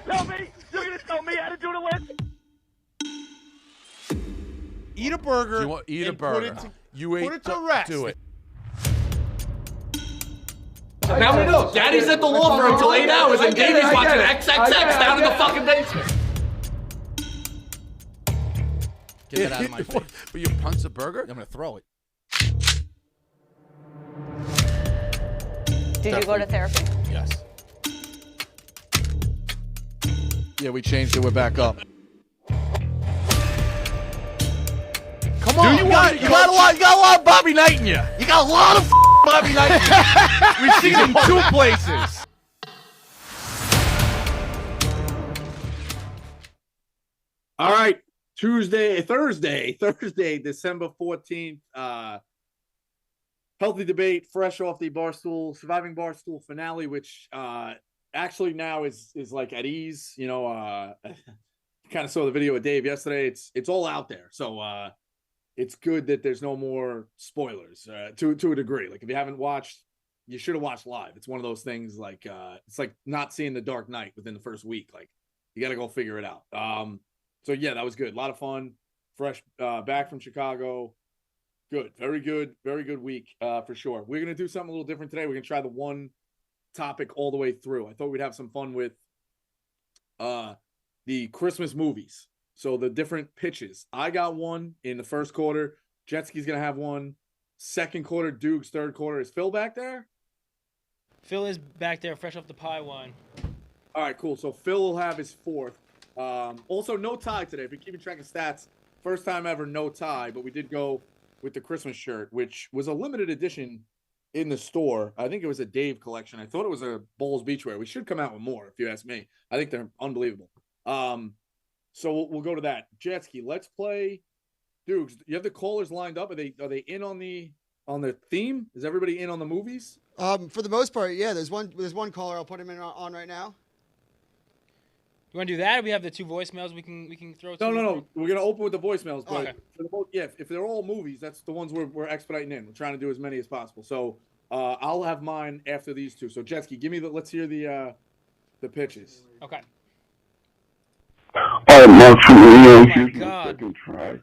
You're gonna tell me how to do the list? Eat a burger. Eat a and burger. Put You it to rest. Do it. Now we know. Daddy's at the law firm until 8 hours, and Davey's watching XXX down in the fucking basement. Get that out of my face. But you punch the burger? I'm gonna throw it. Did you go to therapy? Yes. Yeah, we changed it. We're back up. Come on. You got a lot of Bobby Knight in you. You got a lot of Bobby Knight in you. We've seen him 2 places. All right. Thursday, December 14th. Healthy debate, fresh off the Surviving Barstool finale, which actually now is like at ease. You know, kind of saw the video with Dave yesterday. It's all out there. So it's good that there's no more spoilers to a degree. Like if you haven't watched, you should have watched live. It's one of those things like it's like not seeing The Dark Knight within the first week. Like you got to go figure it out. So yeah, that was good. A lot of fun. Fresh back from Chicago. Good. Very good week for sure. We're going to do something a little different today. We're going to try the one topic all the way through. I thought we'd have some fun with the Christmas movies. So the different pitches. I got one in the first quarter. Jetski's going to have one. Second quarter, Doogs. Third quarter. Is Phil back there? Phil is back there, fresh off the pie wine. All right, cool. So Phil will have his fourth. Also, no tie today. If you're keeping track of stats, first time ever, no tie. But we did go with the Christmas shirt, which was a limited edition in the store. I think it was a Dave collection. I thought it was a Bowls Beachwear. We should come out with more, if you ask me. I think they're unbelievable. So we'll go to that. Jetski, let's play. Doogs, you have the callers lined up. Are they in on the theme? Is everybody in on the movies? For the most part, yeah. There's one caller. I'll put him on right now. You want to do that, or we have the 2 voicemails we can throw? No. We're gonna open with the voicemails, but okay. If they're all movies, that's the ones we're expediting in. We're trying to do as many as possible. So I'll have mine after these 2. So Jetski, give me let's hear the pitches. Okay. All right, Mark from Rio. Here's God. my second try.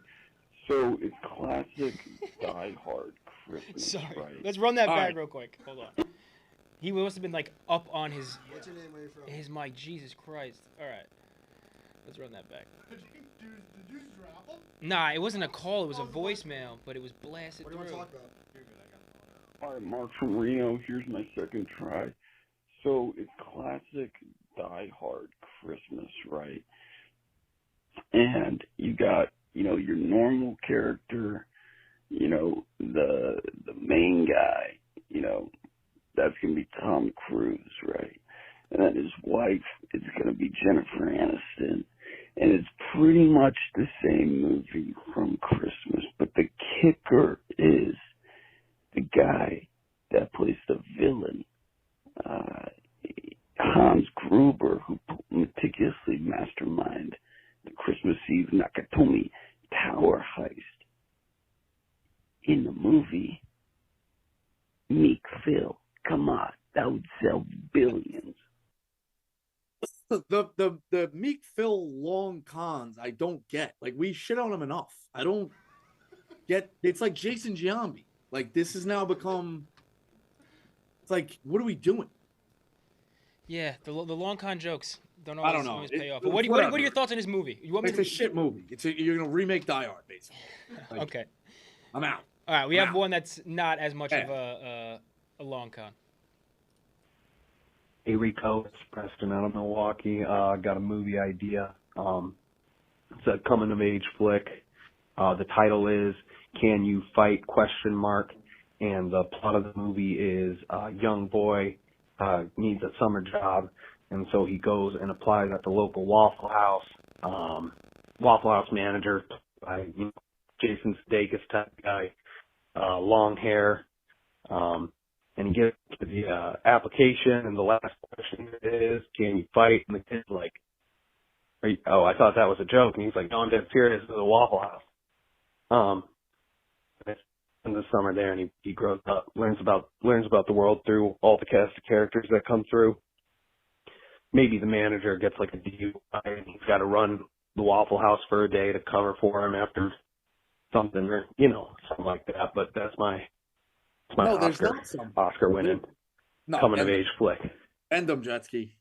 So it's classic Die Hard Christmas. Sorry. Right? Let's run that All back right. real quick. Hold on. He must have been like up on his. What's your name? Where you from? His mic. Jesus Christ. All right. Let's run that back. Did you drop him? Nah, it wasn't a call. It was a voicemail, but it was blasted What do you through. want to talk about? All right, Mark from Rio. Here's my second try. So it's classic Die Hard Christmas, right? And you got, your normal character, the main guy, that's going to be Tom Cruise, right? And then his wife is going to be Jennifer Aniston. And it's pretty much the same movie from Christmas. But the kicker is the guy that plays the villain, Hans Gruber, who meticulously masterminded the Christmas Eve Nakatomi Tower heist. In the movie, Meek Phil, come on, that would sell billions. The Meek Phil long cons I don't get. Like we shit on him enough. I don't get. It's like Jason Giambi. Like this has now become. It's like what are we doing? Yeah, the long con jokes don't I don't always know. pay off. But what are your thoughts on this movie? You want me It's a shit movie. You're gonna remake Die Hard basically. Like, Okay. I'm out. All right, we have Wow. one that's not as much of a long con. Hey Rico, it's Preston out of Milwaukee. Got a movie idea. It's a coming of age flick. The title is "Can You Fight?" ? And the plot of the movie is a young boy needs a summer job, and so he goes and applies at the local Waffle House. Waffle House manager, Jason Sudeikis type guy, long hair. And he gets to the application, and the last question is, "Can you fight?" And the kid's like, "Oh, I thought that was a joke." And he's like, "No, I'm dead serious. This is a Waffle House." It's in the summer there, and he grows up, learns about the world through all the cast of characters that come through. maybe the manager gets like a DUI and he's got to run the Waffle House for a day to cover for him after something, or something like that. But that's my No, there's Oscar not some. Oscar winning No, coming of age flick. End them, Jetski.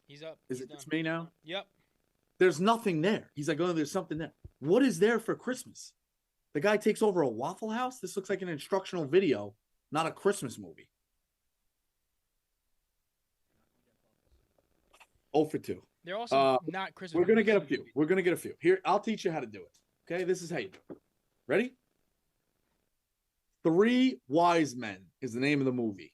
He's up. Is He's it done. just me now? Yep. There's nothing there. He's like, oh, there's something there. What is there for Christmas? The guy takes over a Waffle House? This looks like an instructional video, not a Christmas movie. 0 for 2. They're also not Christmas. We're going to get a movies. few. We're going to get a few. Here, I'll teach you how to do it. Okay? This is how you do it. Ready? 3 Wise Men is the name of the movie.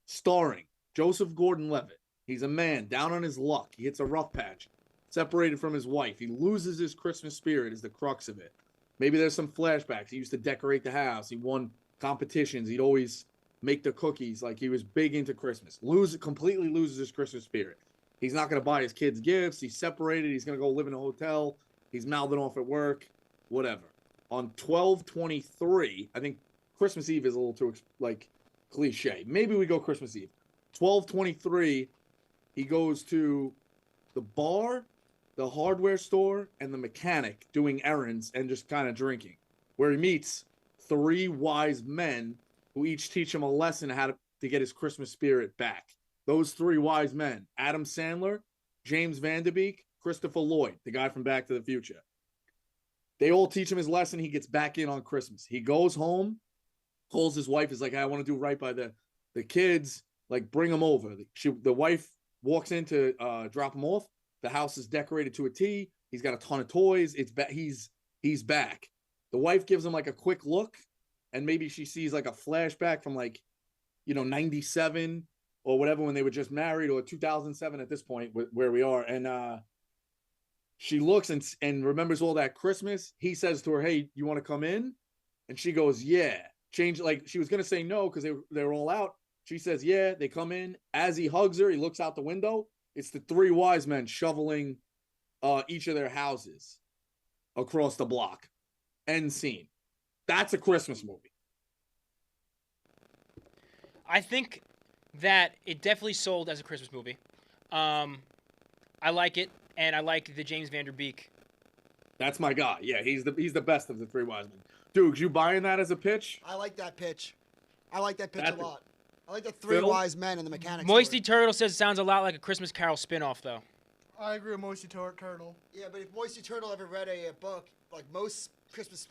Starring Joseph Gordon-Levitt. He's a man down on his luck. He hits a rough patch. Separated from his wife. He loses his Christmas spirit is the crux of it. Maybe there's some flashbacks. He used to decorate the house. He won competitions. He'd always make the cookies. Like, he was big into Christmas. Completely loses his Christmas spirit. He's not going to buy his kids gifts. He's separated. He's going to go live in a hotel. He's mouthing off at work. Whatever. On 12/23, I think Christmas Eve is a little too, cliche. Maybe we go Christmas Eve. 12/23, he goes to the bar, the hardware store, and the mechanic doing errands and just kind of drinking, where he meets 3 wise men who each teach him a lesson how to get his Christmas spirit back. Those 3 wise men, Adam Sandler, James Van Der Beek, Christopher Lloyd, the guy from Back to the Future. They all teach him his lesson. He gets back in on Christmas. He goes home, calls his wife, is like, I want to do right by the kids, like, bring them over. The wife walks in to drop him off. The house is decorated to a T. He's got a ton of toys. He's back. The wife gives him like a quick look, and maybe she sees like a flashback from 97 or whatever when they were just married, or 2007 at this point where we are. And she looks and remembers all that Christmas. He says to her, hey, you want to come in? And she goes, yeah. She was going to say no because they were all out. She says, yeah. They come in. As he hugs her, he looks out the window. It's the 3 wise men shoveling each of their houses across the block. End scene. That's a Christmas movie. I think that it definitely sold as a Christmas movie. I like it, and I like the James Van Der Beek. That's my guy. Yeah, he's the best of the 3 wise men. Doogs, you buying that as a pitch? I like that pitch. I like that pitch a lot. I like the 3 Phil? wise men and the mechanics. Moisty Turtle says it sounds a lot like a Christmas Carol spinoff, though. I agree with Moisty Turtle. Yeah, but if Moisty Turtle ever read a book, like most Christmas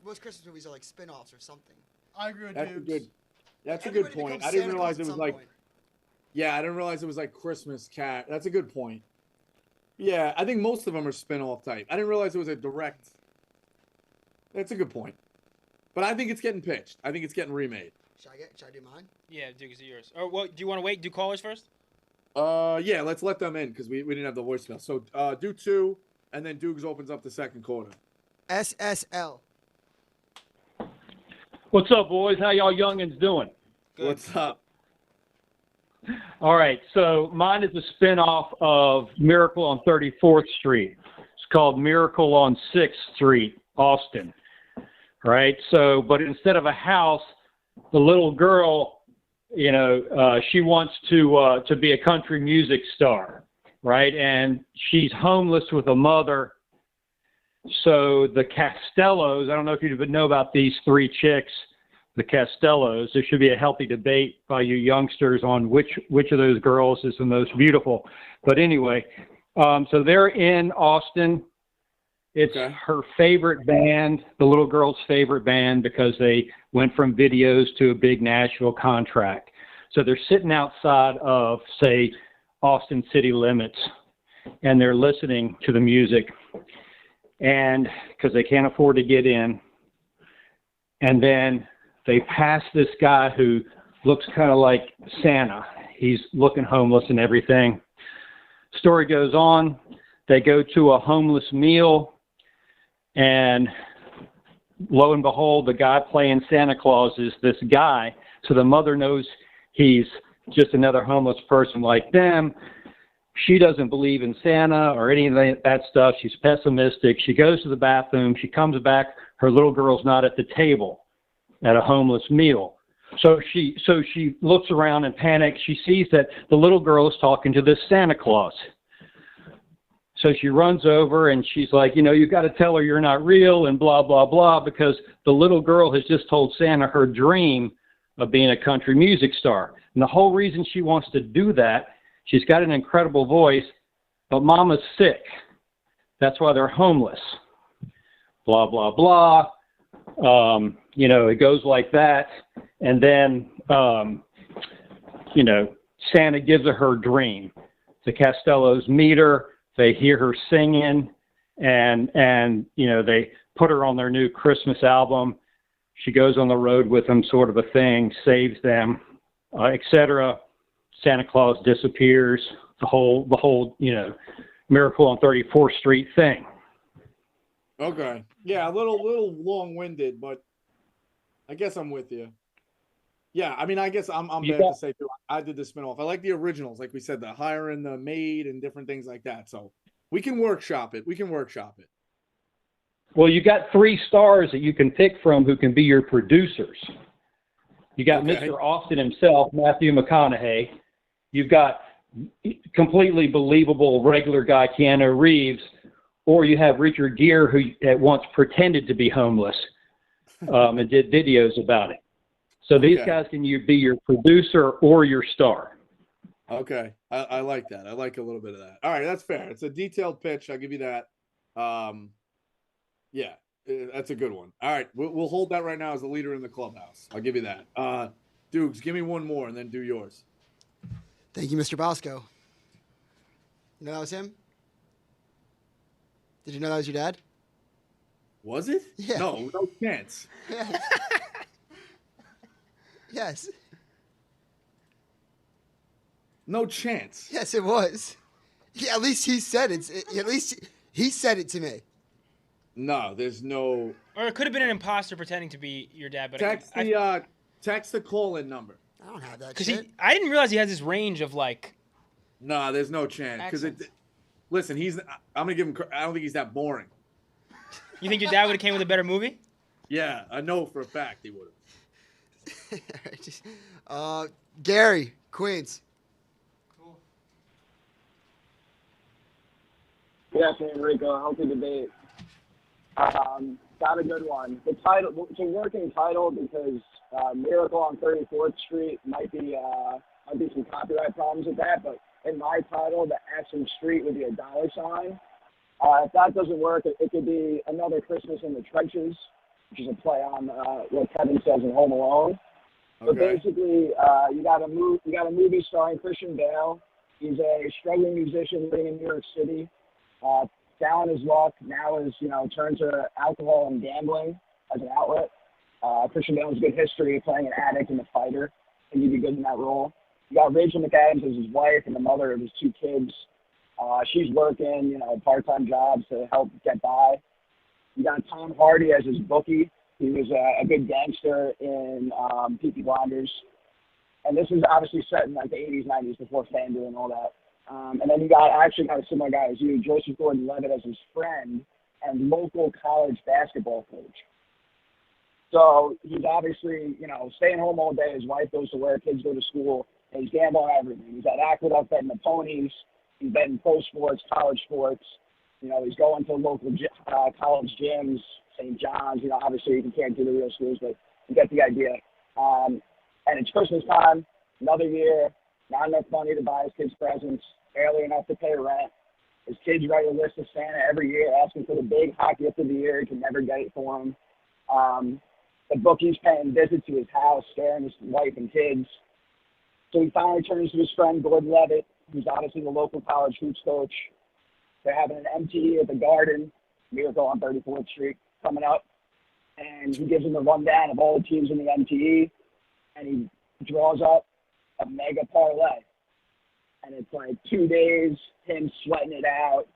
most Christmas movies are like spin-offs or something. I agree with That's a good point. I didn't realize it was like, yeah, I didn't realize it was like Christmas cat. That's a good point. Yeah, I think most of them are spin-off type. I didn't realize it was a direct. That's a good point. But I think it's getting pitched. I think it's getting remade. Should I do mine? Yeah, Duke, is it yours? Or what? Do you want to wait? Do callers first? Yeah, let's let them in because we didn't have the voicemail. So do 2, and then Dukes opens up the second quarter. SSL. What's up, boys? How y'all youngins doing? Good. What's up? All right, so mine is a spinoff of Miracle on 34th Street. It's called Miracle on 6th Street, Austin. Right? So, but instead of a house, the little girl, she wants to be a country music star, right? And she's homeless with a mother. So the Castellos, I don't know if you know about these 3 chicks, the Castellos. There should be a healthy debate by you youngsters on which of those girls is the most beautiful. But anyway, so they're in Austin. It's her favorite band, the little girl's favorite band, because they went from videos to a big Nashville contract. So they're sitting outside of, say, Austin city limits, and they're listening to the music, and because they can't afford to get in. And then they pass this guy who looks kind of like Santa. He's looking homeless and everything. Story goes on. They go to a homeless meal. And lo and behold, the guy playing Santa Claus is this guy. So the mother knows he's just another homeless person like them. She doesn't believe in Santa or any of that stuff. She's pessimistic. She goes to the bathroom. She comes back. Her little girl's not at the table at a homeless meal. So she looks around and panics. She sees that the little girl is talking to this Santa Claus. So she runs over and she's like, you got to tell her you're not real and blah, blah, blah, because the little girl has just told Santa her dream of being a country music star. And the whole reason she wants to do that, she's got an incredible voice, but Mama's sick. That's why they're homeless. Blah, blah, blah. It goes like that. And then, Santa gives her her dream. The Costellos meet her. They hear her singing, and they put her on their new Christmas album. She goes on the road with them, sort of a thing, saves them, etc. Santa Claus disappears. The whole Miracle on 34th Street thing. Okay. Yeah, a little long-winded, but I guess I'm with you. Yeah, I mean, I guess I'm bad to say too. I did the spinoff. I like the originals, like we said, the hiring the maid and different things like that. So we can workshop it. Well, you got 3 stars that you can pick from who can be your producers. You got Mr. Austin himself, Matthew McConaughey. You've got completely believable regular guy Keanu Reeves, or you have Richard Gere, who at once pretended to be homeless and did videos about it. So these guys can be your producer or your star. Okay. I like that. I like a little bit of that. All right, that's fair. It's a detailed pitch. I'll give you that. Yeah, that's a good one. All right, we'll hold that right now as the leader in the clubhouse. I'll give you that. Doogs, give me one more and then do yours. Thank you, Mr. Bosco. You know that was him? Did you know that was your dad? Was it? Yeah. No chance. Yes. Yes. No chance. Yes, it was. Yeah, at least he said it. At least he said it to me. No, there's no. Or it could have been an imposter pretending to be your dad. But text the call-in number. I don't have that Because shit. I didn't realize he has this range of like. No, there's no chance. Because listen, I'm gonna give him. I don't think he's that boring. You think your dad would have came with a better movie? Yeah, I know for a fact he would have. Gary, Queens. Cool. Good afternoon, Rico. Healthy debate. Got a good one. The title, it's a working title because Miracle on 34th Street might be some copyright problems with that, but in my title, the S in street would be a $sign. If that doesn't work, it could be Another Christmas in the Trenches, which is a play on what Kevin says in Home Alone. But basically, you got a movie starring Christian Bale. He's a struggling musician living in New York City. Down his luck, now is turned to alcohol and gambling as an outlet. Christian Bale has a good history of playing an addict and a fighter, and he'd be good in that role. You got Rachel McAdams as his wife and the mother of his 2 kids. She's working, part-time jobs to help get by. You got Tom Hardy as his bookie. He was a good gangster in Peaky Blinders. And this is obviously set in like the 80s, 90s before FanDuel and all that. And then you got actually kind of similar guy as you, Joseph Gordon-Levitt as his friend and local college basketball coach. So he's obviously, staying home all day. His wife goes to work, kids go to school, and he's gambling on everything. He's at Aqueduct betting the ponies. He's betting pro sports, college sports. He's going to local college gyms, St. John's. Obviously you can't do the real schools, but you get the idea. And it's Christmas time, another year, not enough money to buy his kids presents, barely enough to pay rent. His kids write a list of Santa every year asking for the big hot gift of the year. He can never get it for him. The bookie's paying visits to his house, scaring his wife and kids. So he finally turns to his friend Gordon Levitt, who's obviously the local college hoops coach. They're having an MTE at the Garden, Miracle on 34th Street, coming up. And he gives him a rundown of all the teams in the MTE, and he draws up a mega parlay. And it's like 2 days, him sweating it out.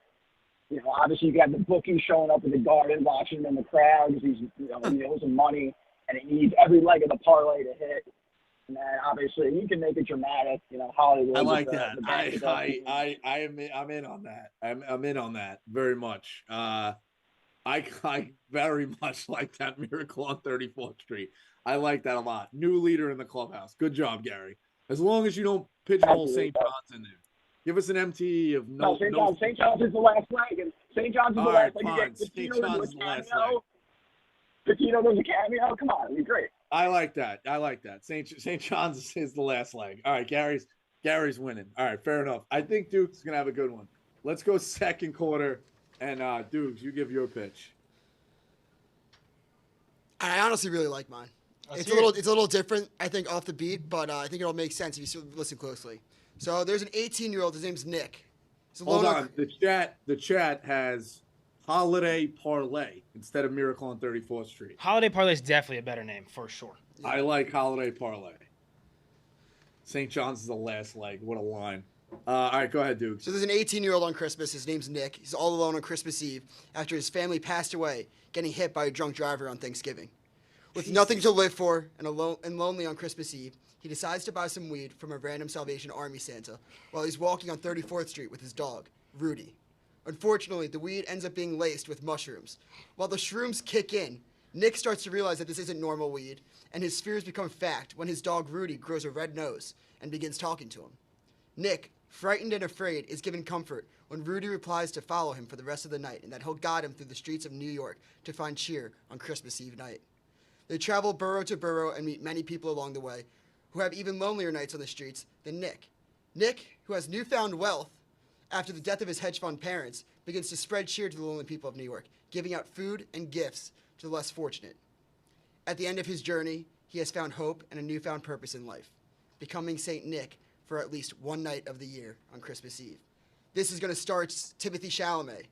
Obviously you got the bookie showing up at the Garden, watching him in the crowd because he's, he owes him money, and he needs every leg of the parlay to hit. And then obviously you can make it dramatic, Hollywood. I like that. I'm in on that. I'm in on that very much. I very much like that Miracle on 34th Street. I like that a lot. New leader in the clubhouse. Good job, Gary. As long as you don't pigeonhole St. John's in there. Give us an MT of no. St. John's is the last leg, and St. John's is the All last right, leg. fine. You St. get John's is the last leg. Patino does a cameo. Come on, it'd be great. I like that. St. John's is the last leg. All right, Gary's winning. All right, fair enough. I think Duke's gonna have a good one. Let's go second quarter, and Dukes, you give your pitch. I honestly really like mine. It's a little different, I think, off the beat, but I think it'll make sense if you listen closely. So there's an 18-year-old. His name's Nick. Hold on. The chat has Holiday Parlay instead of Miracle on 34th Street. Holiday Parlay is definitely a better name for sure. I like Holiday Parlay. St. John's is the last leg. What a line. All right, go ahead, Duke. So there's an 18-year-old on Christmas. His name's Nick. He's all alone on Christmas Eve after his family passed away, getting hit by a drunk driver on Thanksgiving. With nothing to live for and lonely on Christmas Eve, he decides to buy some weed from a random Salvation Army Santa while he's walking on 34th Street with his dog, Rudy. Unfortunately, the weed ends up being laced with mushrooms. While the shrooms kick in, Nick starts to realize that this isn't normal weed, and his fears become fact when his dog Rudy grows a red nose and begins talking to him. Nick, frightened and afraid, is given comfort when Rudy replies to follow him for the rest of the night and that he'll guide him through the streets of New York to find cheer on Christmas Eve night. They travel borough to borough and meet many people along the way who have even lonelier nights on the streets than Nick. Nick, who has newfound wealth after the death of his hedge fund parents, begins to spread cheer to the lonely people of New York, giving out food and gifts to the less fortunate. At the end of his journey, he has found hope and a newfound purpose in life, becoming Saint Nick for at least one night of the year on Christmas Eve. This is going to star Timothy Chalamet.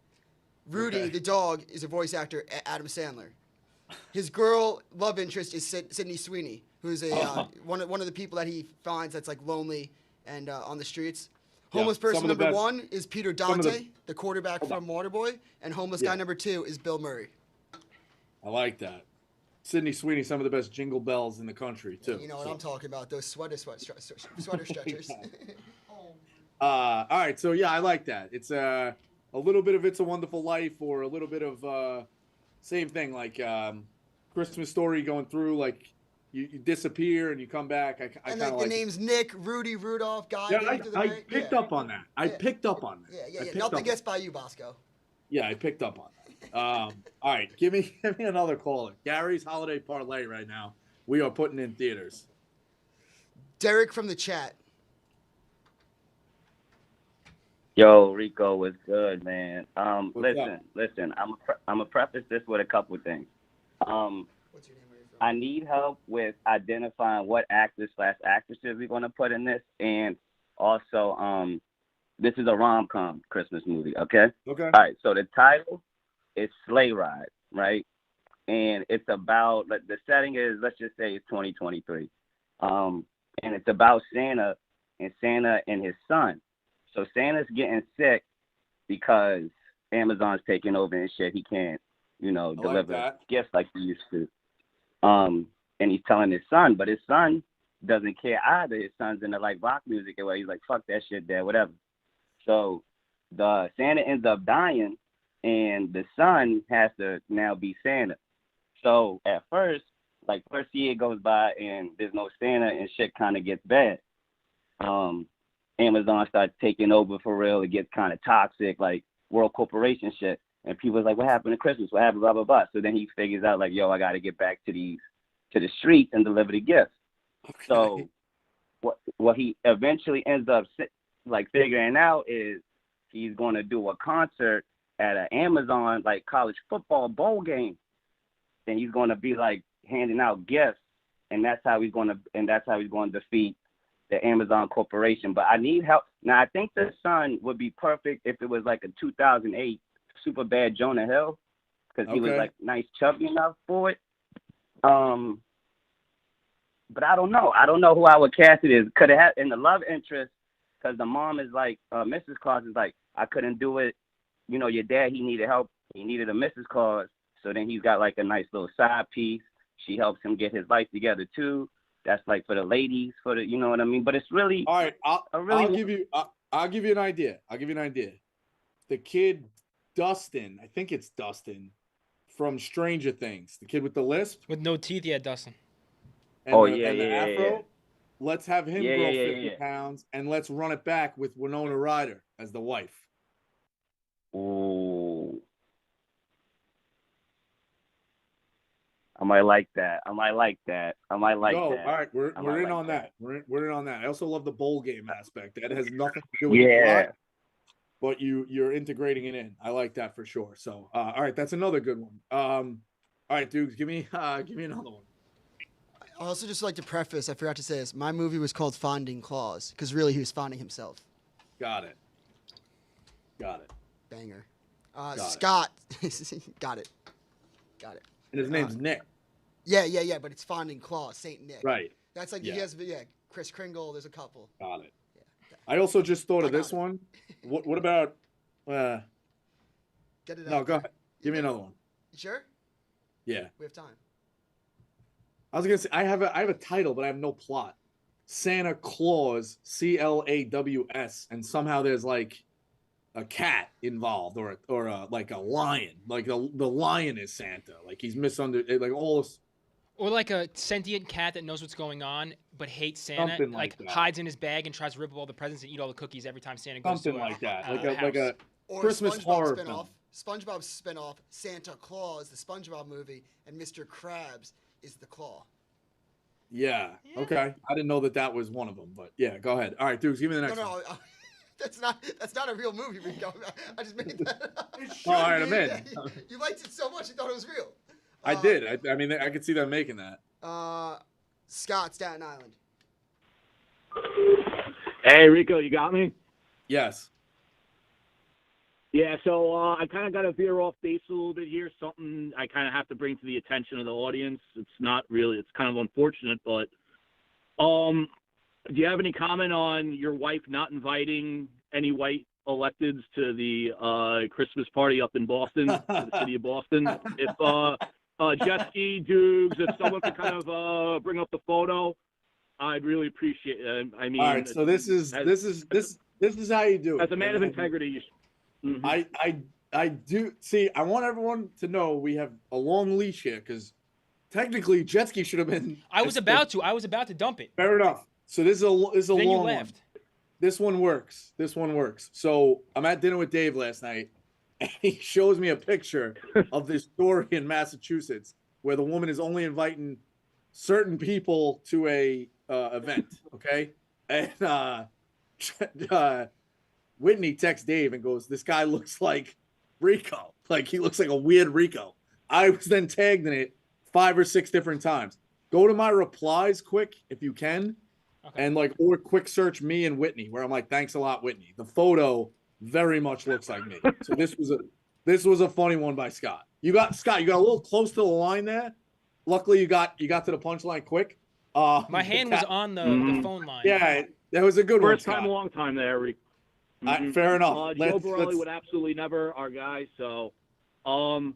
Rudy, the dog, is a voice actor, Adam Sandler. His girl love interest is Sydney Sweeney, who's one of the people that he finds that's like lonely and on the streets. Homeless person number one is Peter Dante, the quarterback from Waterboy, and homeless guy number two is Bill Murray. I like that. Sydney Sweeney, some of the best jingle bells in the country too. You know what I'm talking about? Those sweater stretchers. All right, so yeah, I like that. It's a little bit of It's a Wonderful Life, or a little bit of same thing, like Christmas Story, going through, like you disappear and you come back. I and like the names Nick, Rudy, Rudolph, Guy. Yeah, I picked up on that. I picked up on that. Yeah. Nothing gets by you, Bosco. Yeah, I picked up on that. All right, give me another caller. Gary's Holiday Parlay right now. We are putting in theaters. Derek from the chat. Yo, Rico, what's good, man? Listen. I'm gonna preface this with a couple of things. What's your name? Where you from? I need help with identifying what actors/actresses we're gonna put in this, and also, this is a rom-com Christmas movie, okay? Okay. All right. So the title is Sleigh Ride, right? And it's about, the setting is, let's just say it's 2023, and it's about Santa and his son. So Santa's getting sick because Amazon's taking over and shit. He can't, deliver gifts like he used to. And he's telling his son, but his son doesn't care either. His son's into like rock music, and he's like, "Fuck that shit, Dad, whatever." So the Santa ends up dying, and the son has to now be Santa. So at first year goes by and there's no Santa, and shit kind of gets bad. Amazon starts taking over for real. It gets kind of toxic, like World Corporation shit. And people's like, what happened to Christmas? What happened, blah, blah, blah. So then he figures out, like, yo, I got to get back to the streets and deliver the gifts. Okay. So what he eventually ends up, like, figuring out is he's going to do a concert at an Amazon, like, college football bowl game. And he's going to be, like, handing out gifts. And that's how he's going to defeat the Amazon Corporation. But I need help. Now, I think the son would be perfect if it was like a 2008 super bad Jonah Hill, because he was like nice chubby enough for it. But I don't know. I don't know who I would cast it as. Could it have in the love interest? Because the mom is like, Mrs. Claus is like, I couldn't do it. Your dad, he needed help. He needed a Mrs. Claus. So then he's got like a nice little side piece. She helps him get his life together too. That's like for the ladies, you know what I mean? But it's really all right. I'll give you an idea. The kid Dustin, I think it's Dustin, from Stranger Things, the kid with the lisp With no teeth, yeah, Dustin. and Oh, the, yeah, and the yeah, afro. yeah. Let's have him Yeah, grow yeah, 50 yeah. pounds, and let's run it back with Winona Ryder as the wife. Ooh. I might like that. I might like that. I might like Go. that. All right, we're I might in like on that. We're in on that. I also love the bowl game aspect. That has nothing to do with the Yeah. plot, but you're integrating it in. I like that for sure. So, all right, that's another good one. All right, dudes, give me another one. I also just like to preface, I forgot to say this, my movie was called Finding Claws, because really he was finding himself. Got it. Banger. Got it. Scott. Got it. And his name's Nick. Yeah, but it's Finding Claws, Saint Nick. Right. That's like, Yeah. he has, Chris Kringle, there's a couple. Got it. I also just thought of this one. What about? Get it No, out go there. ahead. Give me another one. You sure? Yeah. We have time. I was gonna say I have a title, but I have no plot. Santa Claus, Claws, and somehow there's like a cat involved, or like a lion, like the lion is Santa, like he's like all this. Or like a sentient cat that knows what's going on but hates Santa, Something like that. hides in his bag and tries to rip up all the presents and eat all the cookies every time Santa goes Something to like that, house. like a Or Christmas SpongeBob horror spinoff. film. SpongeBob's spinoff, Santa Claus, the SpongeBob movie, and Mr. Krabs is the claw. Yeah. Okay. I didn't know that was one of them, but yeah. Go ahead. All right, Dukes, give me the next one. No, that's not a real movie, Rico. I just made that up. Oh, all right, I'm in. You liked it so much you thought it was real. I did. I mean, I could see them making that. Scott, Staten Island. Hey, Rico, you got me? Yes. Yeah, so I kind of got to veer off base a little bit here. Something I kind of have to bring to the attention of the audience. It's not really, it's kind of unfortunate, but do you have any comment on your wife not inviting any white electeds to the Christmas party up in Boston, the city of Boston? If Jetski, Doogs, if someone could kind of bring up the photo, I'd really appreciate it. I mean, all right, so this is how you do it. As a man of integrity, you should. Mm-hmm. I do see. I want everyone to know we have a long leash here because technically Jetski should have been. I was about to dump it. Fair enough. So this is a Then you long left. one. This one works. So I'm at dinner with Dave last night, and he shows me a picture of this story in Massachusetts where the woman is only inviting certain people to a event. Okay, and Whitney texts Dave and goes, "This guy looks like Rico. Like he looks like a weird Rico." I was then tagged in it 5 or 6 different times. Go to my replies quick if you can, and or quick search me and Whitney, where I'm like, "Thanks a lot, Whitney." The photo very much looks like me. So this was a funny one by Scott. You got a little close to the line there. Luckily, you got to the punchline quick. My hand was on the phone line. Yeah, that was a good one. First time, long time there, Rick. Fair enough. Joe Borelli would absolutely never, our guy. So, I'm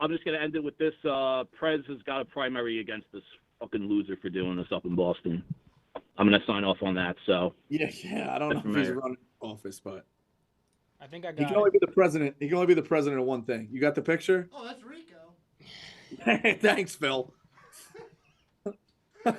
just gonna end it with this. Prez has got a primary against this fucking loser for doing this up in Boston. I'm gonna sign off on that. So. Yeah. I don't know if he's running office, but I think I got. He can only be the president. He can only be the president of one thing. You got the picture? Oh, that's Rico. Thanks, Phil. What's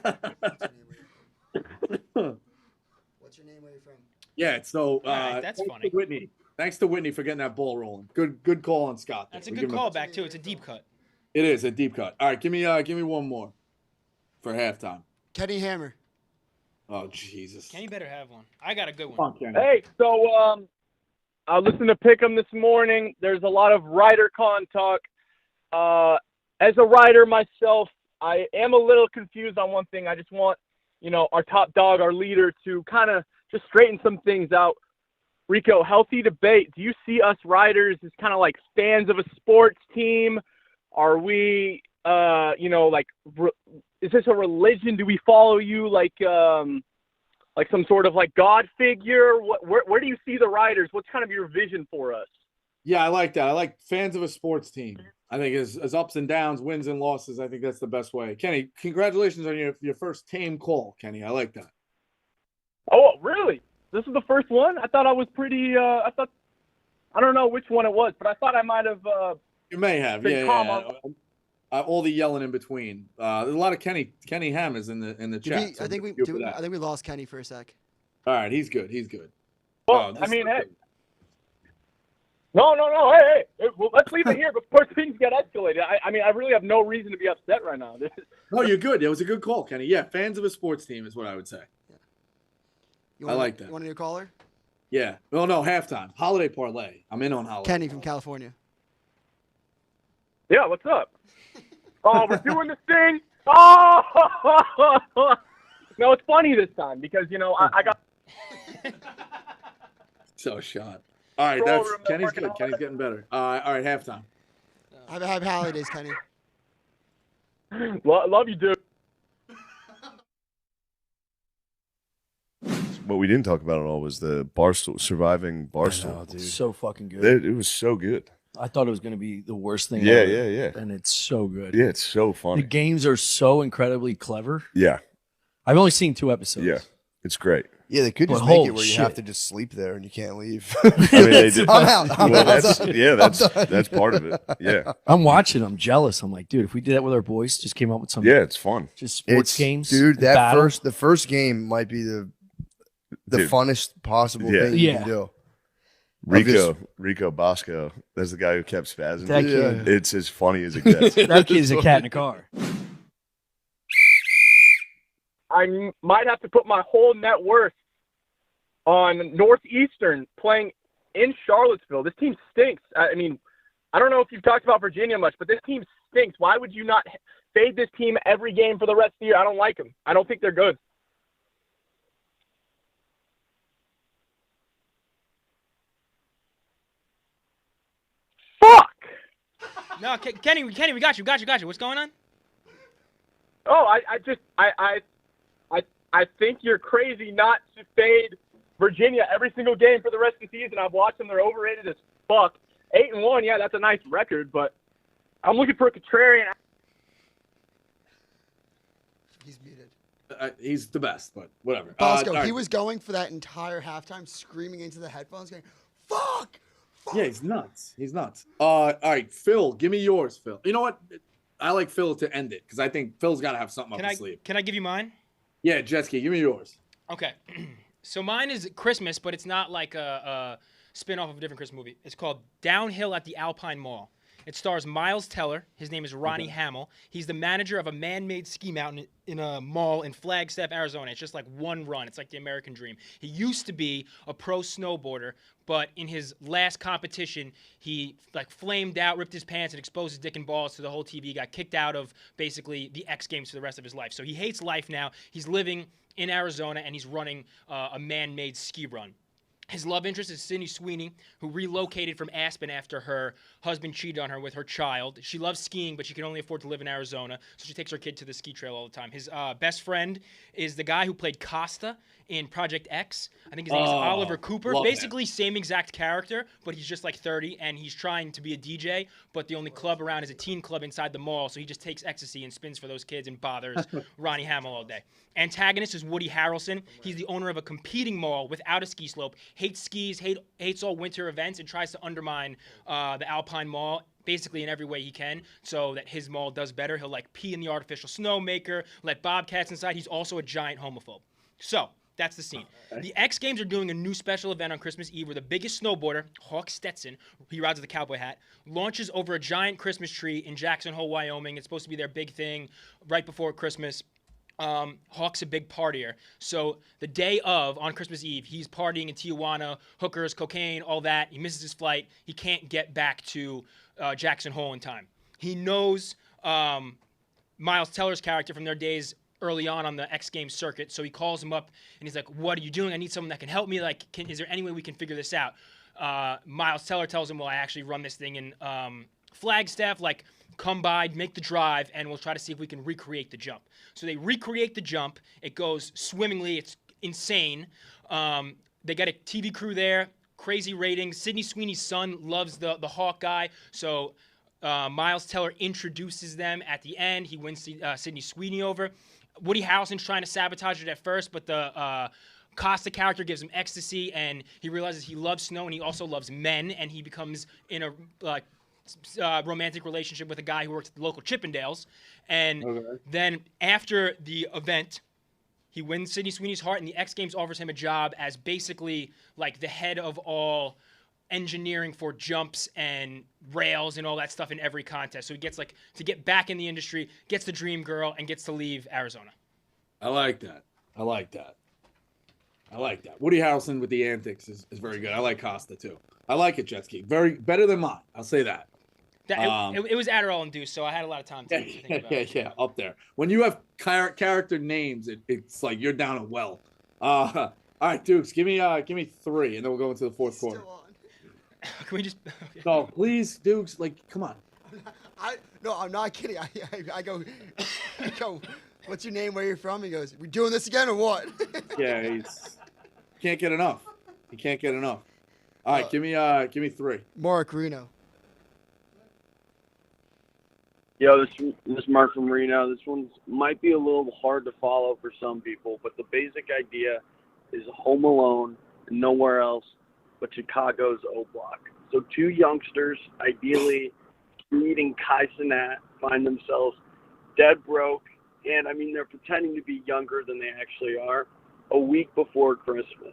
your name? Where are you from? Yeah, so right, that's thanks funny. to Whitney. Thanks to Whitney for getting that ball rolling. Good call on Scott. That's a We good give him call back too. It's a deep cut. It is a deep cut. All right, give me one more for halftime. Kenny Hammer. Oh Jesus. Kenny better have one. I got a good one. Come on, Kenny. Hey, so I listened to Pick'em this morning. There's a lot of WriterCon talk. As a writer myself, I am a little confused on one thing. I just want, our top dog, our leader, to kind of just straighten some things out. Rico, healthy debate. Do you see us writers as kind of like fans of a sports team? Are we, is this a religion? Do we follow you like some sort of like God figure? Where do you see the writers? What's kind of your vision for us? Yeah, I like that. I like fans of a sports team. I think as ups and downs, wins and losses, I think that's the best way. Kenny, congratulations on your first tame call, Kenny. I like that. Oh, really? This is the first one? I thought I was pretty, I don't know which one it was, but I thought I might have You may have, Been yeah. calm on- All the yelling in between. There's a lot of Kenny Hammers in the Did chat. we, so I think we thank you for do. that. I think we lost Kenny for a sec. All right, he's good. He's good. Well, Oh, I mean, hey. good. No. Hey. Well, let's leave it here before things get escalated. I mean, I really have no reason to be upset right now. No, you're good. It was a good call, Kenny. Yeah, fans of a sports team is what I would say. You I like that. You want a new caller? Yeah. Well, no, halftime. Holiday parlay. I'm in on holiday. Kenny from California. Yeah, what's up? Oh, we're doing this thing. Oh, no, it's funny this time because I got So shot. All right, that's Kenny's good. Kenny's getting better. All right, halftime. Happy holidays, Kenny. Love you, dude. What we didn't talk about at all was the Barstool, surviving Barstool. know, dude. So fucking good. It was so good. I thought it was going to be the worst thing Yeah, ever. yeah. And it's so good. Yeah, it's so funny. The games are so incredibly clever. Yeah. I've only seen 2 episodes. Yeah, it's great. Yeah, they could But just make holy it where you shit. have to just sleep there and you can't leave. I mean, they did. I'm out. I'm Well, out. that's part of it. Yeah. I'm watching. I'm jealous. I'm like, dude, if we did that with our boys, just came up with some. Yeah, it's fun. Just sports It's- games, dude. That battle. the first game might be the Dude. funnest possible Yeah. thing you Yeah. can do. Rico Bosco. That's the guy who kept spazzing. That kid. It's as funny as it gets. That kid's a cat in a car. I might have to put my whole net worth on Northeastern playing in Charlottesville. This team stinks. I mean, I don't know if you've talked about Virginia much, but this team stinks. Why would you not fade this team every game for the rest of the year? I don't like them. I don't think they're good. Fuck! No, Kenny, we got you. What's going on? Oh, I think you're crazy not to fade Virginia every single game for the rest of the season. I've watched them; they're overrated as fuck. 8-1, yeah, that's a nice record, but I'm looking for a contrarian. He's muted. He's the best, but whatever. Bosco, all right. he was going for that entire halftime, screaming into the headphones, going, "Fuck!" Yeah, he's nuts. He's nuts. All right, Phil, give me yours, Phil. You know what? I like Phil to end it because I think Phil's got to have something up his sleeve. Can I give you mine? Yeah, Jetski, give me yours. Okay. So mine is Christmas, but it's not like a spin-off of a different Christmas movie. It's called Downhill at the Alpine Mall. It stars Miles Teller. His name is Ronnie Hamill. He's the manager of a man-made ski mountain in a mall in Flagstaff, Arizona. It's just like one run. It's like the American dream. He used to be a pro snowboarder, but in his last competition, he like flamed out, ripped his pants, and exposed his dick and balls to the whole TV. He got kicked out of basically the X Games for the rest of his life. So he hates life now. He's living in Arizona, and he's running a man-made ski run. His love interest is Sydney Sweeney, who relocated from Aspen after her husband cheated on her with her child. She loves skiing, but she can only afford to live in Arizona, so she takes her kid to the ski trail all the time. His best friend is the guy who played Costa in Project X. I think his name is Oliver Cooper. Basically, same exact character, but he's just like 30, and he's trying to be a DJ, but the only club around is a teen club inside the mall, so he just takes ecstasy and spins for those kids and bothers Ronnie Hamill all day. Antagonist is Woody Harrelson. He's the owner of a competing mall without a ski slope, hates skis, hates all winter events, and tries to undermine the Alpine Mall basically in every way he can so that his mall does better. He'll like pee in the artificial snow maker, let bobcats inside. He's also a giant homophobe. So that's the scene. The X Games are doing a new special event on Christmas Eve where the biggest snowboarder, Hawk Stetson, he rides with a cowboy hat, launches over a giant Christmas tree in Jackson Hole, Wyoming. It's supposed to be their big thing right before Christmas. Hawk's a big partier. So the day of, on Christmas Eve, he's partying in Tijuana, hookers, cocaine, all that. He misses his flight. He can't get back to Jackson Hole in time. He knows Miles Teller's character from their days early on the X Games circuit. So he calls him up and he's like, "What are you doing? I need someone that can help me. Like, is there any way we can figure this out?" Miles Teller tells him, "Well, I actually run this thing in Flagstaff. Like, come by, make the drive, and we'll try to see if we can recreate the jump." So they recreate the jump. It goes swimmingly. It's insane. They got a TV crew there, crazy ratings. Sydney Sweeney's son loves the Hawk guy. So Miles Teller introduces them at the end. He wins Sydney Sweeney over. Woody Harrelson's trying to sabotage it at first, but the Costa character gives him ecstasy, and he realizes he loves snow, and he also loves men, and he becomes in a romantic relationship with a guy who works at the local Chippendales. And then after the event, he wins Sydney Sweeney's heart, and the X Games offers him a job as basically like the head of all engineering for jumps and rails and all that stuff in every contest. So he gets like to get back in the industry, gets the dream girl, and gets to leave Arizona. I like that. I like that. I like that. Woody Harrelson with the antics is very good. I like Costa too. I like it, Jetski. Very better than mine. I'll say that. It was Adderall induced, so I had a lot of time to think about it. Yeah, up there. When you have character names, it's like you're down a well. All right, Dukes, give me 3, and then we'll go into the fourth quarter. Can we just? Okay. No, please, Dukes. Like, come on. I'm not kidding. I go, what's your name? Where you're from? He goes, we doing this again or what? Yeah, can't get enough. He can't get enough. All right, give me 3. Mark Reno. Yo, this is Mark from Reno. This one might be a little hard to follow for some people, but the basic idea is Home Alone and nowhere else but Chicago's O Block. So 2 youngsters, ideally Reed and Kai Cenat, find themselves dead broke, and I mean they're pretending to be younger than they actually are, a week before Christmas.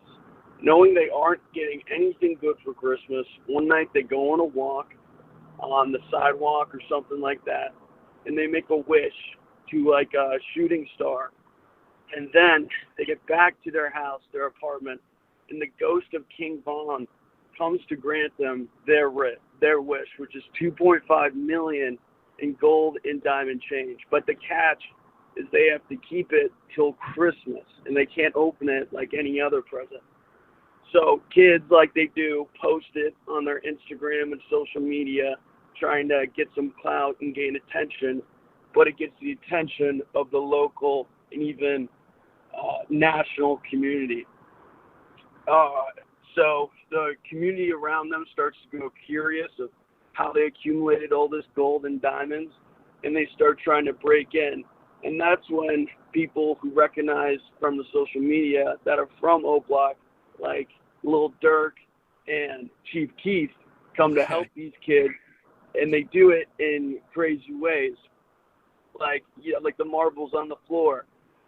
Knowing they aren't getting anything good for Christmas, one night they go on a walk on the sidewalk or something like that, and they make a wish to like a shooting star. And then they get back to their house, their apartment, and the ghost of King Von comes to grant them their wish, which is $2.5 million in gold and diamond change. But the catch is they have to keep it till Christmas, and they can't open it like any other present. So kids, like they do, post it on their Instagram and social media, trying to get some clout and gain attention, but it gets the attention of the local and even national community. So the community around them starts to grow curious of how they accumulated all this gold and diamonds, and they start trying to break in. And that's when people who recognize from the social media that are from O Block, like Lil Durk and Chief Keef, come to help these kids, and they do it in crazy ways, like the marbles on the floor.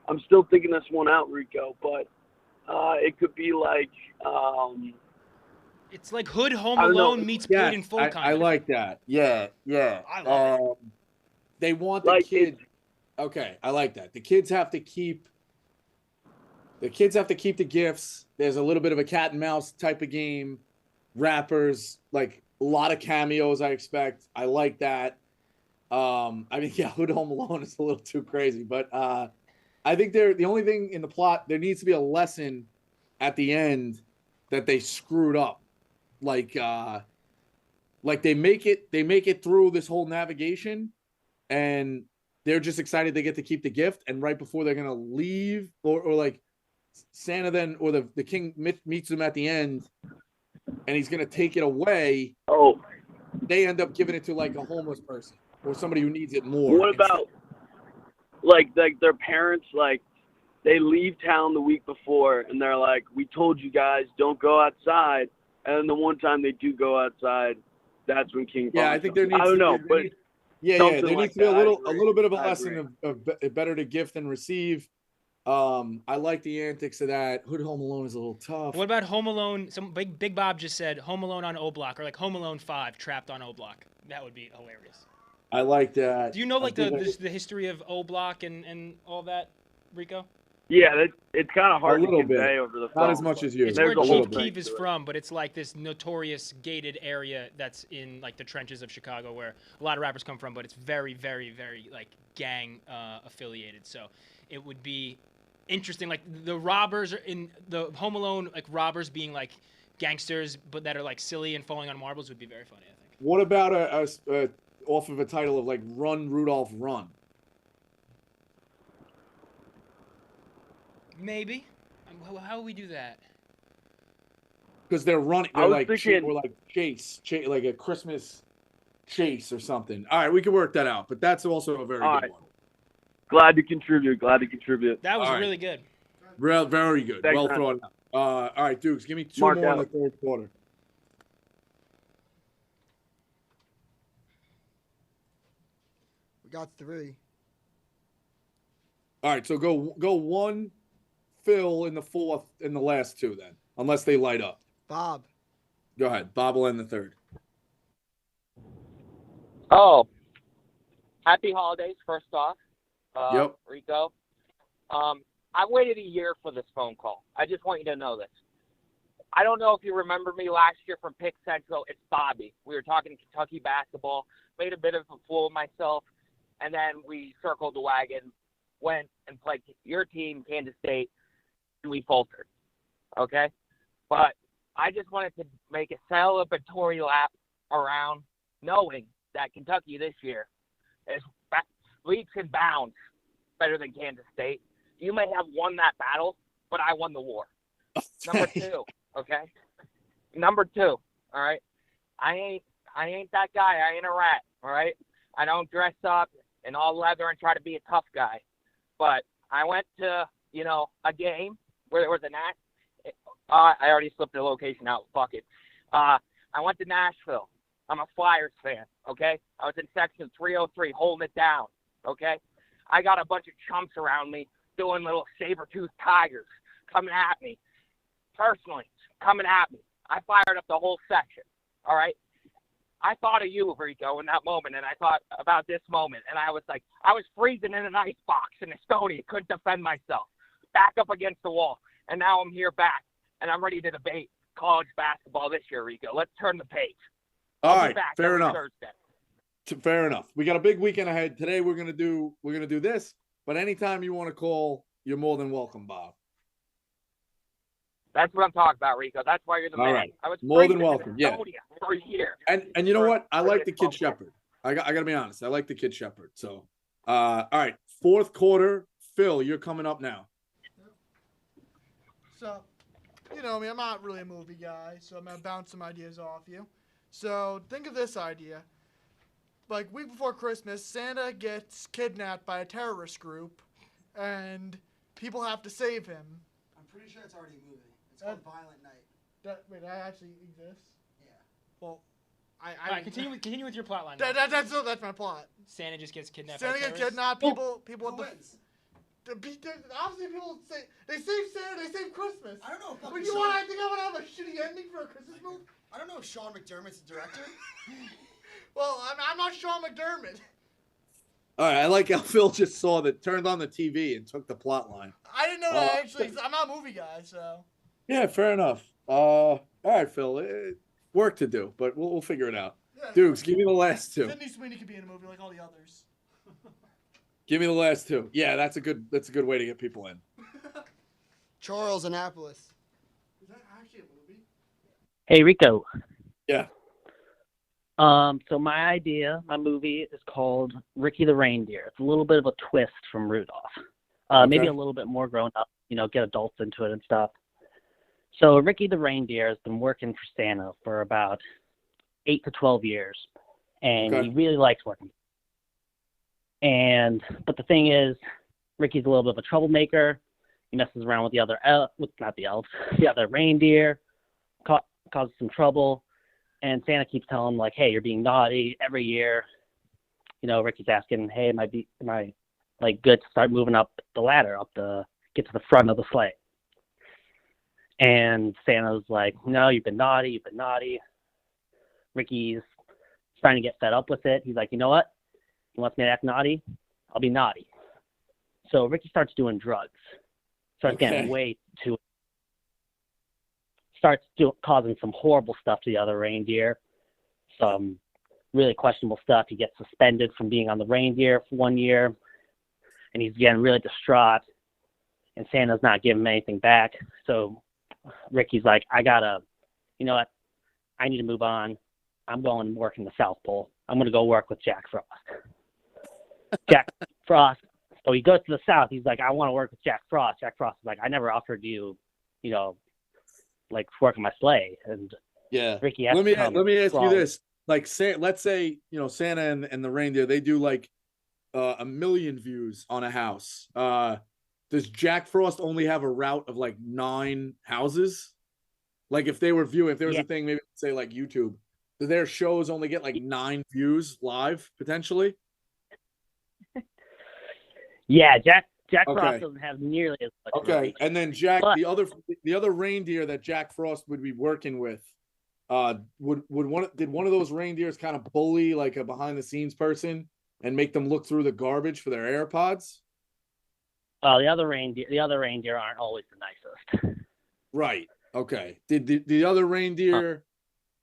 I'm still thinking this one out, Rico, but it could be like it's like Hood Home Alone meets Paid in Full. I like that. Yeah. I love it. They want the kids. Okay, I like that. The kids have to keep the gifts. There's a little bit of a cat and mouse type of game. Rappers, like a lot of cameos, I expect. I like that. I mean, yeah, Hood Home Alone is a little too crazy, but I think the only thing in the plot, there needs to be a lesson at the end that they screwed up. Like they make it through this whole navigation, and they're just excited they get to keep the gift, and right before they're gonna leave, or like Santa then, or the king meets them at the end, and he's gonna take it away. Oh, they end up giving it to like a homeless person or somebody who needs it more. What about like their parents, like they leave town the week before and they're like, we told you guys don't go outside, and then the one time they do go outside, that's when King Von I think there needs I don't know, but there needs to be a little bit of a lesson of better to gift than receive. I like the antics of that. Hood Home Alone is a little tough. What about Home Alone? Some Big Bob just said Home Alone on O Block, or like Home Alone 5 Trapped on O Block. That would be hilarious. I like that. Do you know like the history of O Block and all that, Rico? Yeah, it's kind of hard to convey over the phone. Not as much as you. It's where Chief Keef is from, but it's like this notorious gated area that's in like the trenches of Chicago, where a lot of rappers come from. But it's very, very, very like gang affiliated. So it would be interesting. Like the robbers are in the Home Alone, like robbers being like gangsters, but that are like silly and falling on marbles would be very funny, I think. What about a off of a title of like Run Rudolph Run? Maybe. How would we do that? Because they're running. I They're was like thinking- or like chase, like a Christmas chase or something. All right, we can work that out. But that's also a very All good right. one. Glad to contribute. That was All right. really good. Very good. Thanks, well man. thought out. All right, Dukes, give me two Mark more in out. the third quarter. got 3. All right, so go 1, Phil in the 4th, in the last 2 then, unless they light up. Bob. Go ahead. Bob will end the 3rd. Oh, happy holidays, first off. Yep. Rico. I waited a year for this phone call. I just want you to know this. I don't know if you remember me last year from Pick Central. It's Bobby. We were talking Kentucky basketball, made a bit of a fool of myself, and then we circled the wagon, went and played your team, Kansas State, and we faltered. Okay? But I just wanted to make a celebratory lap around knowing that Kentucky this year is leaps and bounds better than Kansas State. You may have won that battle, but I won the war. Number 2, okay? Number 2, all right? I ain't that guy. I ain't a rat, all right? I don't dress up in all leather and try to be a tough guy. But I went to, a game where there was a I already slipped the location out. Fuck it. I went to Nashville. I'm a Flyers fan, okay? I was in section 303 holding it down, okay? I got a bunch of chumps around me doing little saber-toothed tigers coming at me. Personally, coming at me. I fired up the whole section, all right? I thought of you, Rico, in that moment, and I thought about this moment, and I was like, I was freezing in an ice box in Estonia, couldn't defend myself, back up against the wall, and now I'm here back, and I'm ready to debate college basketball this year, Rico. Let's turn the page. All I'll be right, back fair every enough. Thursday. Fair enough. We got a big weekend ahead. Today we're gonna do this, but anytime you want to call, you're more than welcome, Bob. That's what I'm talking about, Rico. That's why you're the All man. right. I was More than freezing in welcome. Yeah. Estonia for a year. And you know what? I like the Kid Shepherd. I got to be honest. I like the Kid Shepherd. So, all right, 4th quarter, Phil, you're coming up now. So, you know me, I'm not really a movie guy, so I'm going to bounce some ideas off you. So, think of this idea. Like, week before Christmas, Santa gets kidnapped by a terrorist group, and people have to save him. I'm pretty sure it's already a movie. It's called Violent Night. Wait, that actually exists? Yeah. Well, All right, continue with your plot line. That's my plot. Santa just gets kidnapped. Santa by gets terrorists? kidnapped. People obviously people say they save Santa, they save Christmas. I don't know. But I think I want to have a shitty ending for a Christmas movie. I don't know if Sean McDermott's the director. Well, I'm not Sean McDermott. All right, I like how Phil just turned on the TV and took the plot line. I didn't know that actually. I'm not a movie guy, so. Yeah, fair enough. All right, Phil, work to do, but we'll figure it out. Yeah, Doogs, give me the last 2. Sydney Sweeney could be in a movie like all the others. Give me the last 2. Yeah, that's a good way to get people in. Charles Annapolis. Is that actually a movie? Hey, Rico. Yeah. So my movie is called Ricky the Reindeer. It's a little bit of a twist from Rudolph. Maybe a little bit more grown up, get adults into it and stuff. So Ricky the Reindeer has been working for Santa for about 8 to 12 years, and he really likes working. But the thing is, Ricky's a little bit of a troublemaker. He messes around with the other reindeer, causes some trouble. And Santa keeps telling him, like, hey, you're being naughty every year. Ricky's asking, hey, am I like good to start moving up the ladder, get to the front of the sleigh? And Santa's like, no, you've been naughty. Ricky's starting to get fed up with it. He's like, you know what? He wants me to act naughty. I'll be naughty. So Ricky starts doing drugs. Getting way too. Causing some horrible stuff to the other reindeer. Some really questionable stuff. He gets suspended from being on the reindeer for 1 year. And he's getting really distraught. And Santa's not giving him anything back. So Ricky's like, you know what? I need to move on. I'm going to work in the South Pole. I'm going to go work with Jack Frost. Jack Frost. So he goes to the South. He's like, I want to work with Jack Frost. Jack Frost is like, I never offered you, like work in my sleigh. And yeah, Ricky. Let me ask you this: like, let's say Santa and the reindeer, they do like 1 million views on a house. Does Jack Frost only have a route of like 9 houses? Like if there was a thing, maybe say like YouTube, do their shows only get like 9 views live potentially? Yeah, Jack Okay. Frost doesn't have nearly as much. Okay, money. and then Jack, But- the other reindeer that Jack Frost would be working with, did one of those reindeers kind of bully like a behind the scenes person and make them look through the garbage for their AirPods? Oh, the other reindeer aren't always the nicest. Right. Okay. Did the other reindeer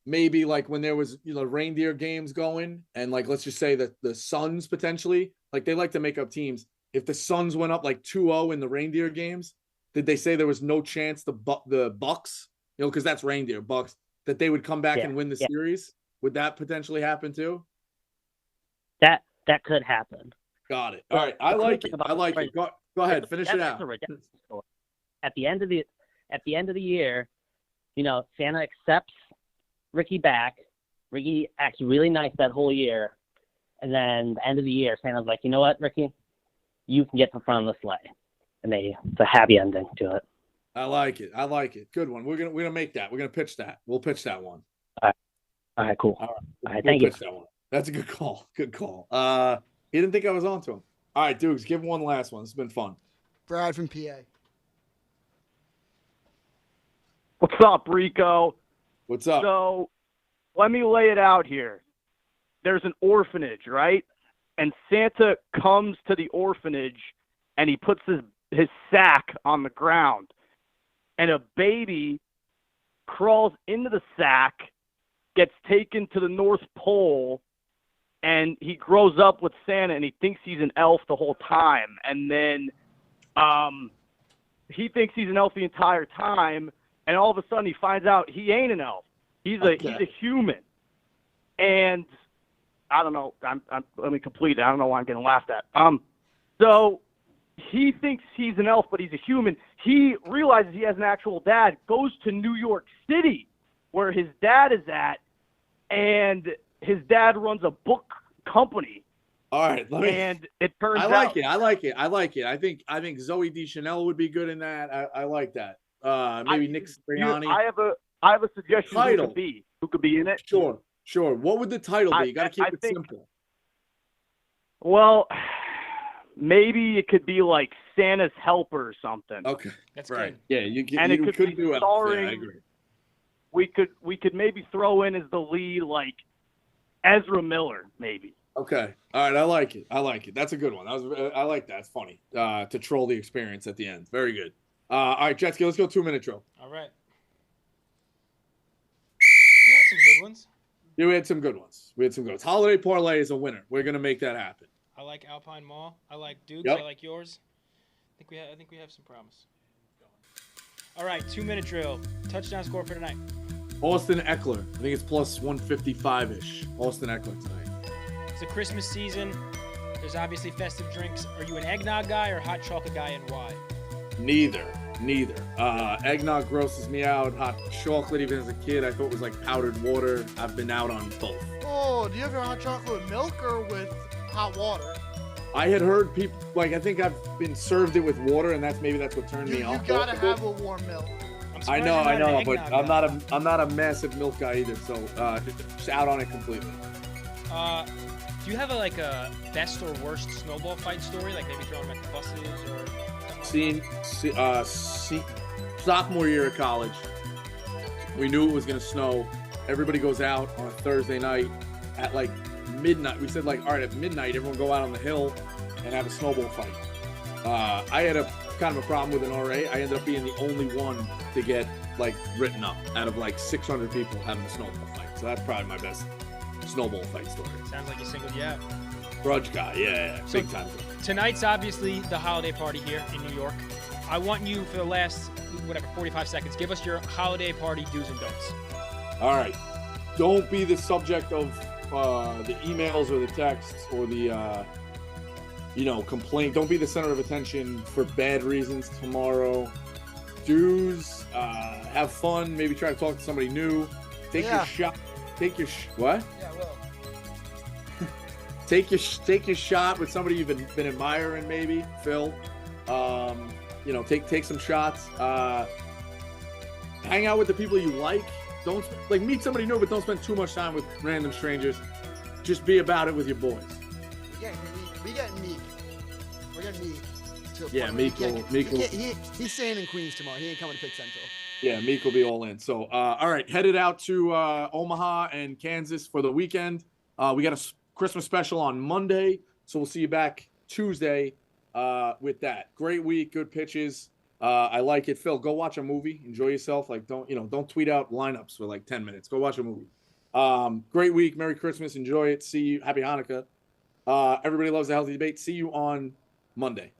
maybe like when there was reindeer games going and like let's just say that the Suns potentially like they like to make up teams. If the Suns went up like 2-0 in the reindeer games, did they say there was no chance the Bucks, because that's reindeer Bucks, that they would come back and win the series? Would that potentially happen too? That could happen. Got it. All right. I like it. Go ahead. Finish it out. A redemption story. At the end of the year, Santa accepts Ricky back. Ricky acts really nice that whole year, and then the end of the year, Santa's like, you know what, Ricky, you can get to the front of the sleigh, and it's a happy ending to it. I like it. Good one. We're gonna make that. We're gonna pitch that. We'll pitch that one. All right, cool. All right, thank We'll you. pitch that one. That's a good call. Good call. He didn't think I was onto him. All right, Doogs, give him one last one. It's been fun. Brad from PA. What's up, Rico? What's up? So, let me lay it out here. There's an orphanage, right? And Santa comes to the orphanage, and he puts his sack on the ground. And a baby crawls into the sack, gets taken to the North Pole, and he grows up with Santa, and he thinks he's an elf the whole time. And then he thinks he's an elf the entire time, and all of a sudden he finds out he ain't an elf. He's a human. And I don't know. Let me complete it. I don't know why I'm getting laughed at. So he thinks he's an elf, but he's a human. He realizes he has an actual dad, goes to New York City, where his dad is at, and his dad runs a book company. All right, and it turns I out like it. I think Zoe Deschanel would be good in that. I like that. Maybe Nick Sirianni. I have a suggestion Title. who could be in it. Sure. What would the title be? You got to keep it simple. Well, maybe it could be like Santa's Helper or something. Okay, that's right. Yeah, you could could be do it. starring. Yeah, I agree. We could maybe throw in as the lead like Ezra Miller, maybe. Okay. All right. I like it. That's a good one. I like that. It's funny to troll the experience at the end. Very good. All right, Jetski, let's go 2-minute drill. All right. You had some good ones. Yeah, we had some good ones. Holiday Parlay is a winner. We're gonna make that happen. I like Alpine Mall. I like Doogs. Yep. I like yours. I think we have some promise. All right, 2-minute drill. Touchdown score for tonight. Austin Eckler. I think it's plus 155-ish. Austin Eckler tonight. It's the Christmas season. There's obviously festive drinks. Are you an eggnog guy or hot chocolate guy, and why? Neither. Eggnog grosses me out. Hot chocolate, even as a kid, I thought was like powdered water. I've been out on both. Oh, do you have your hot chocolate with milk or with hot water? I had heard people I think I've been served it with water, and that's what turned me off. You gotta have a warm milk. I know, but I'm not a massive milk guy either, so just out on it completely. Do you have a best or worst snowball fight story, like maybe throwing them at the buses or? Sophomore year of college, we knew it was gonna snow. Everybody goes out on a Thursday night at like midnight. We said all right, at midnight, everyone go out on the hill and have a snowball fight. I had a kind of a problem with an RA. I ended up being the only one to get written up out of 600 people having a snowball fight. So that's probably my best snowball fight story. Sounds like you singled you out. Grudge guy, yeah, big time. Tonight's obviously the holiday party here in New York. I want you for the last 45 seconds, give us your holiday party do's and don'ts. All right, don't be the subject of the emails or the texts or the complaint. Don't be the center of attention for bad reasons tomorrow. Do's, have fun. Maybe try to talk to somebody new. Take your shot. What? Yeah, I will. Take your shot with somebody you've been admiring, maybe Phil. Take some shots. Hang out with the people you like. Don't meet somebody new, but don't spend too much time with random strangers. Just be about it with your boys. We getting meek. We're getting meek. to a Yeah, point where Meek will- he's staying in Queens tomorrow. He ain't coming to Pick Central. Yeah, Meek will be all in. So, all right, headed out to Omaha and Kansas for the weekend. We got a Christmas special on Monday, so we'll see you back Tuesday with that. Great week, good pitches. I like it. Phil, go watch a movie. Enjoy yourself. Like, don't tweet out lineups for like 10 minutes. Go watch a movie. Great week. Merry Christmas. Enjoy it. See you. Happy Hanukkah. Everybody loves the healthy debate. See you on Monday.